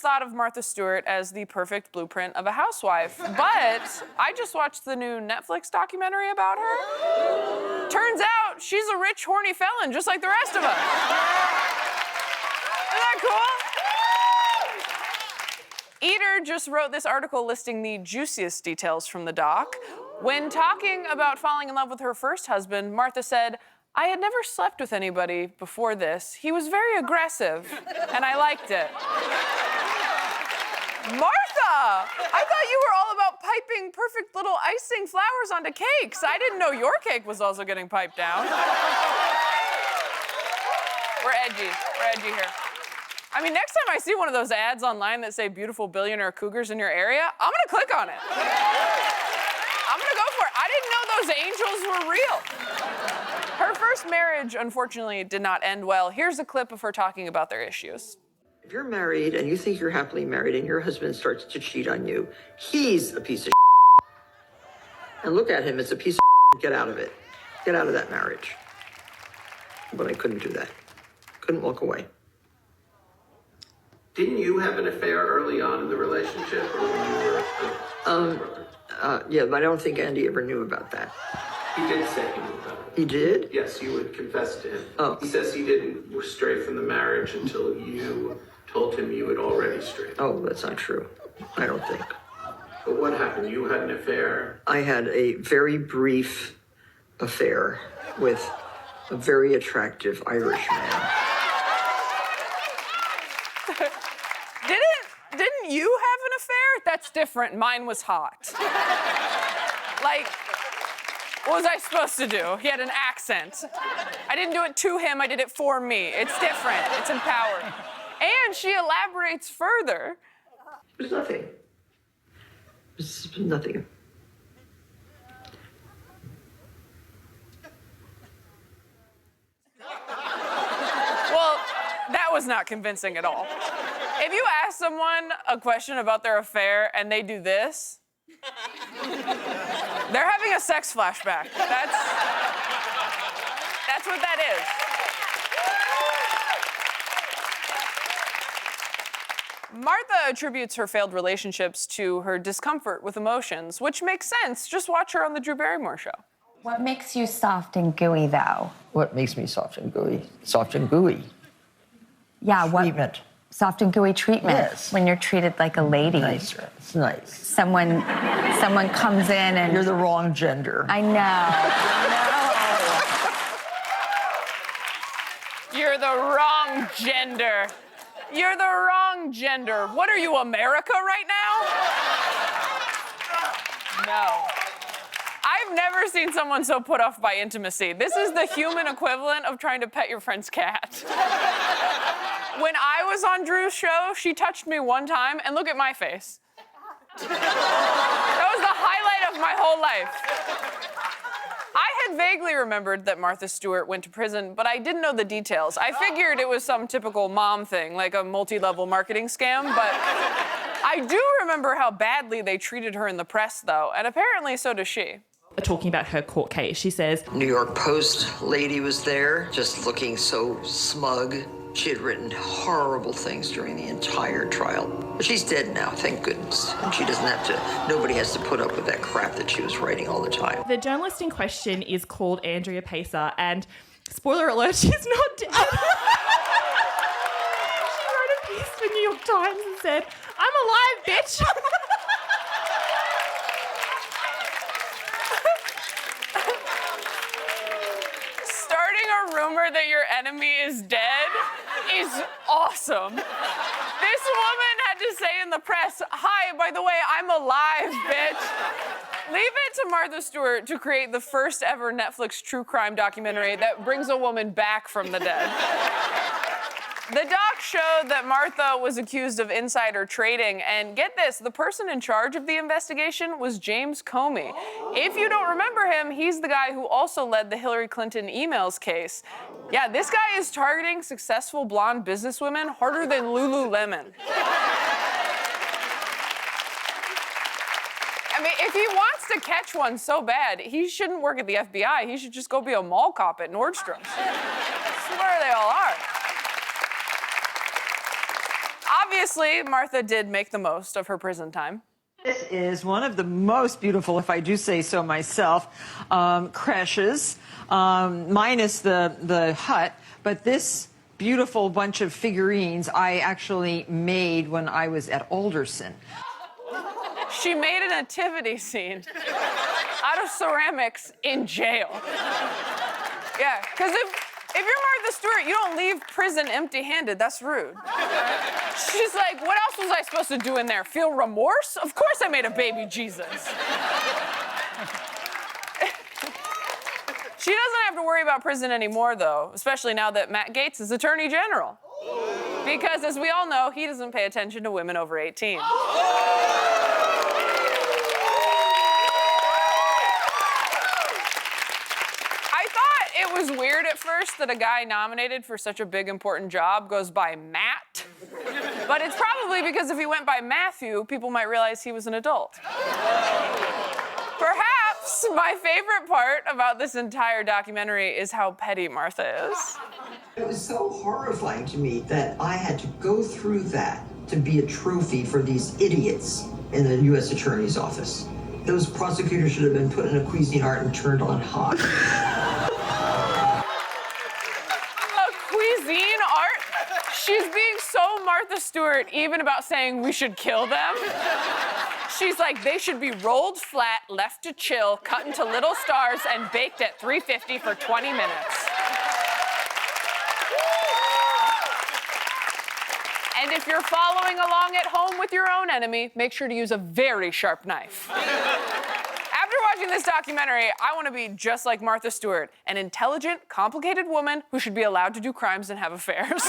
thought of Martha Stewart as the perfect blueprint of a housewife, but I just watched the new Netflix documentary about her. Turns out she's a rich, horny felon, just like the rest of us. Isn't that cool? Eater just wrote this article listing the juiciest details from the doc. When talking about falling in love with her first husband, Martha said, "I had never slept with anybody before this. He was very aggressive, and I liked it." Martha, I thought you were all about piping perfect little icing flowers onto cakes. I didn't know your cake was also getting piped down. We're edgy here. I mean, next time I see one of those ads online that say beautiful billionaire cougars in your area, I'm gonna click on it. I'm gonna go for it. I didn't know those angels were real. Her first marriage, unfortunately, did not end well. Here's a clip of her talking about their issues. If you're married and you think you're happily married and your husband starts to cheat on you, he's a piece of and look at him as a piece of get out of it. Get out of that marriage. But I couldn't do that. Couldn't walk away. Didn't you have an affair early on in the relationship or when you were yeah, but I don't think Andy ever knew about that. He did say he knew about it. He did? Yes, you would confess to him. Oh. He says he didn't stray from the marriage until you told him you had already strayed. Oh, that's not true. I don't think. But what happened? You had an affair? I had a very brief affair with a very attractive Irish man. Didn't you have an affair? That's different. Mine was hot. Like, what was I supposed to do? He had an accent. I didn't do it to him, I did it for me. It's different, it's empowering. And she elaborates further. There's nothing. There's nothing. Well, that was not convincing at all. If you ask someone a question about their affair and they do this, they're having a sex flashback. That's what that is. Martha attributes her failed relationships to her discomfort with emotions, which makes sense. Just watch her on The Drew Barrymore Show. What makes you soft and gooey, though? What makes me soft and gooey? Soft and gooey. Yeah, what? Treatment. Soft and gooey treatment. Yes. When you're treated like a lady. Nicer. It's nice. Someone comes in and... You're the wrong gender. I know. You're the wrong gender. You're the wrong gender. What are you, America right now? No. I've never seen someone so put off by intimacy. This is the human equivalent of trying to pet your friend's cat. When I was on Drew's show, she touched me one time, and look at my face. That was the highlight of my whole life. I had vaguely remembered that Martha Stewart went to prison, but I didn't know the details. I figured it was some typical mom thing, like a multi-level marketing scam, but I do remember how badly they treated her in the press, though, and apparently so does she. Talking about her court case, she says, New York Post lady was there, just looking so smug. She had written horrible things during the entire trial. But she's dead now, thank goodness. And she doesn't have to, nobody has to put up with that crap that she was writing all the time. The journalist in question is called Andrea Pacer, and spoiler alert, she's not dead. She wrote a piece for New York Times and said, "I'm alive, bitch." Starting a rumor that your enemy is dead is awesome. This woman had to say in the press, "Hi, by the way, I'm alive, bitch." Leave it to Martha Stewart to create the first ever Netflix true crime documentary that brings a woman back from the dead. The doc showed that Martha was accused of insider trading, and get this, the person in charge of the investigation was James Comey. If you don't remember him, he's the guy who also led the Hillary Clinton emails case. Yeah, this guy is targeting successful blonde businesswomen harder than Lululemon. I mean, if he wants to catch one so bad, he shouldn't work at the FBI. He should just go be a mall cop at Nordstrom's. I swear they all are. Obviously, Martha did make the most of her prison time. This is one of the most beautiful, if I do say so myself, creches, minus the hut. But this beautiful bunch of figurines I actually made when I was at Alderson. She made a nativity scene out of ceramics in jail. Yeah, because if you're Martha Stewart, you don't leave prison empty-handed. That's rude. She's like, what else was I supposed to do in there? Feel remorse? Of course I made a baby Jesus. She doesn't have to worry about prison anymore, though, especially now that Matt Gaetz is Attorney General. Because, as we all know, he doesn't pay attention to women over 18. It was weird at first that a guy nominated for such a big, important job goes by Matt. But it's probably because if he went by Matthew, people might realize he was an adult. Perhaps my favorite part about this entire documentary is how petty Martha is. It was so horrifying to me that I had to go through that to be a trophy for these idiots in the U.S. Attorney's Office. Those prosecutors should have been put in a Cuisinart and turned on hot. She's being so Martha Stewart even about saying we should kill them. She's like, they should be rolled flat, left to chill, cut into little stars, and baked at 350 for 20 minutes. And if you're following along at home with your own enemy, make sure to use a very sharp knife. After watching this documentary, I want to be just like Martha Stewart, an intelligent, complicated woman who should be allowed to do crimes and have affairs.